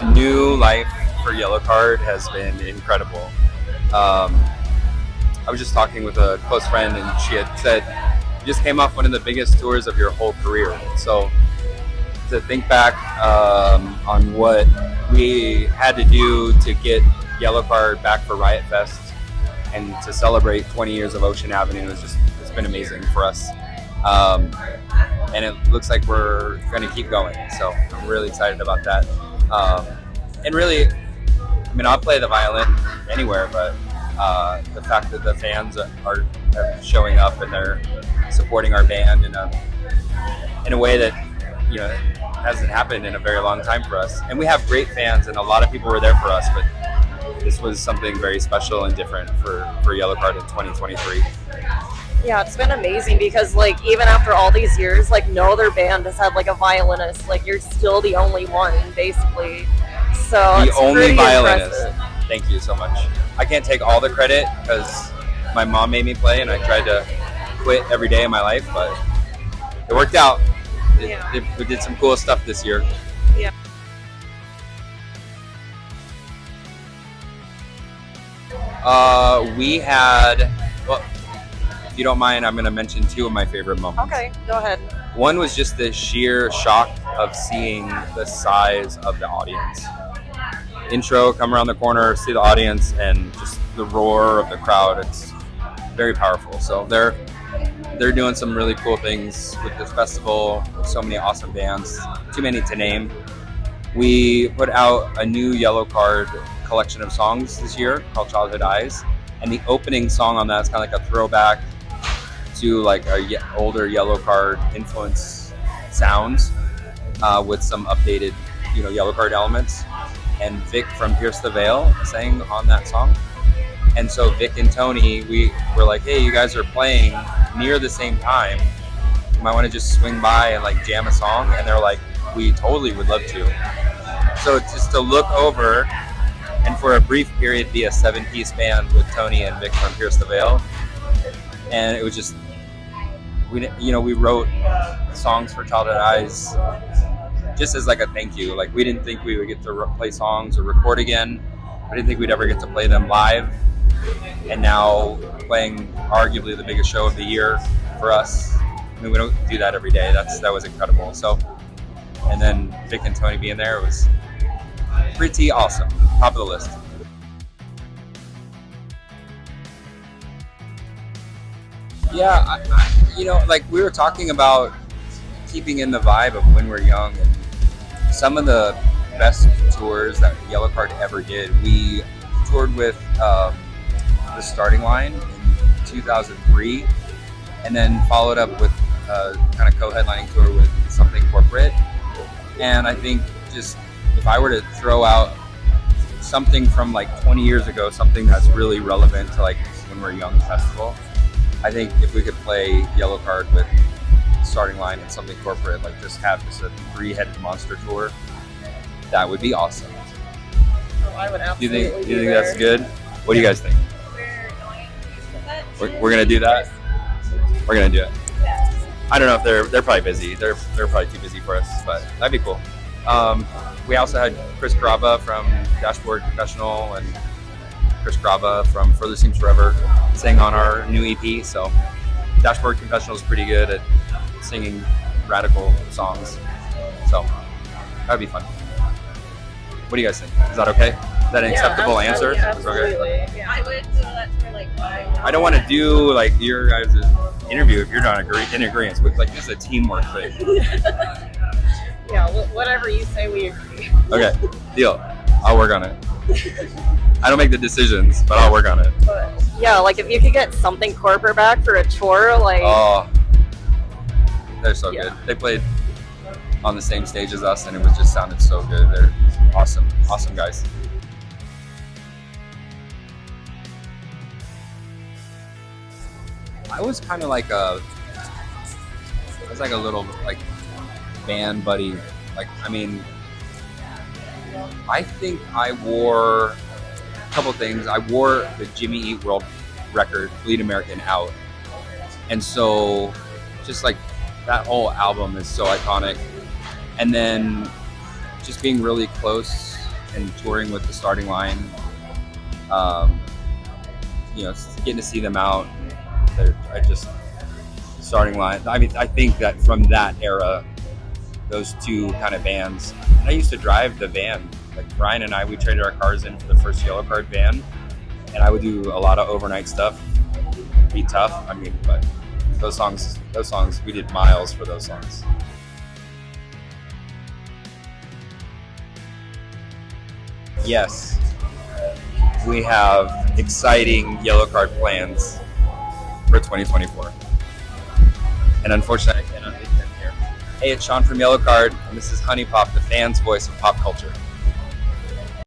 this new life for Yellowcard has been incredible. I was just talking with a close friend, and she had said, you just came off one of the biggest tours of your whole career. So to think back on what we had to do to get Yellowcard back for Riot Fest and to celebrate 20 years of Ocean Avenue, it's been amazing for us. And it looks like we're going to keep going. So I'm really excited about that. And really, I mean, I'll play the violin anywhere, but the fact that the fans are showing up and they're supporting our band in a way that, you know, hasn't happened in a very long time for us. And we have great fans, and a lot of people were there for us, but this was something very special and different for Yellowcard in 2023. Yeah, it's been amazing because, like, even after all these years, like, no other band has had, like, a violinist. Like, you're still the only one, basically. So the only violinist. Impressive. Thank you so much. I can't take all the credit because my mom made me play, and I tried to quit every day of my life, but it worked out. We did some cool stuff this year. Yeah. We had, well, if you don't mind, I'm going to mention two of my favorite moments. Okay, go ahead. One was just the sheer shock of seeing the size of the audience. Intro, come around the corner, see the audience, and just the roar of the crowd. It's very powerful. So they're doing some really cool things with this festival. So many awesome bands, too many to name. We put out a new Yellowcard collection of songs this year called Childhood Eyes, and the opening song on that is kind of like a throwback to like older Yellowcard influence sounds with some updated, you know, Yellowcard elements. And Vic from Pierce the Veil sang on that song. And so Vic and Tony, we were like, hey, you guys are playing near the same time. You might want to just swing by and like jam a song. And they're like, we totally would love to. So just to look over and for a brief period be a 7-piece band with Tony and Vic from Pierce the Veil. And it was just, we wrote songs for Childhood Eyes just as like a thank you. Like, we didn't think we would get to play songs or record again. I didn't think we'd ever get to play them live. And now playing arguably the biggest show of the year for us. I mean, we don't do that every day. That was incredible. So, and then Vic and Tony being there was pretty awesome. Top of the list. Yeah, like we were talking about keeping in the vibe of when we're young, and some of the best tours that Yellowcard ever did. We toured with the Starting Line in 2003, and then followed up with a kind of co-headlining tour with Something Corporate. And I think just if I were to throw out something from like 20 years ago, something that's really relevant to like when we're young festival, I think if we could play Yellowcard with Starting Line and Something Corporate, like just have just a 3-headed monster tour, that would be awesome. Oh, I would absolutely. Do you think that's good? What do you guys think? We're gonna do that. We're gonna do it. I don't know if they're probably busy. They're probably too busy for us, but that'd be cool. We also had Chris Graba from Dashboard Confessional and Chris Graba from Further Seems Forever sang on our new EP. So Dashboard Confessional is pretty good at singing radical songs. So that'd be fun. What do you guys think? Is that okay? Is that an acceptable answer? Absolutely. Okay. Yeah. I would do that for like 5 I don't want to do like your guys' interview if you're not in agreement. But like this is a teamwork thing. Yeah, whatever you say, we agree. Okay, deal. I'll work on it. I don't make the decisions, but I'll work on it. But, yeah, like if you could get Something Corporate back for a tour, like. Oh, they're so good. They played on the same stage as us, and it just sounded so good. They're awesome guys. I was kind of like a little like band buddy. Like, I mean, I think I wore a couple things. I wore the Jimmy Eat World record, Bleed American, out. And so just like that whole album is so iconic. And then just being really close and touring with the starting line. Um, you know, getting to see them out. I just starting line. I mean, I think that from that era, those two kind of bands. I used to drive the van. Like Brian and I, we traded our cars in for the first Yellowcard van, and I would do a lot of overnight stuff. Be tough. I mean, but those songs, we did miles for those songs. Yes, we have exciting Yellowcard plans for 2024. And unfortunately, I cannot be here. Hey, it's Sean from Yellowcard, and this is Honey Pop, the fans' voice of pop culture.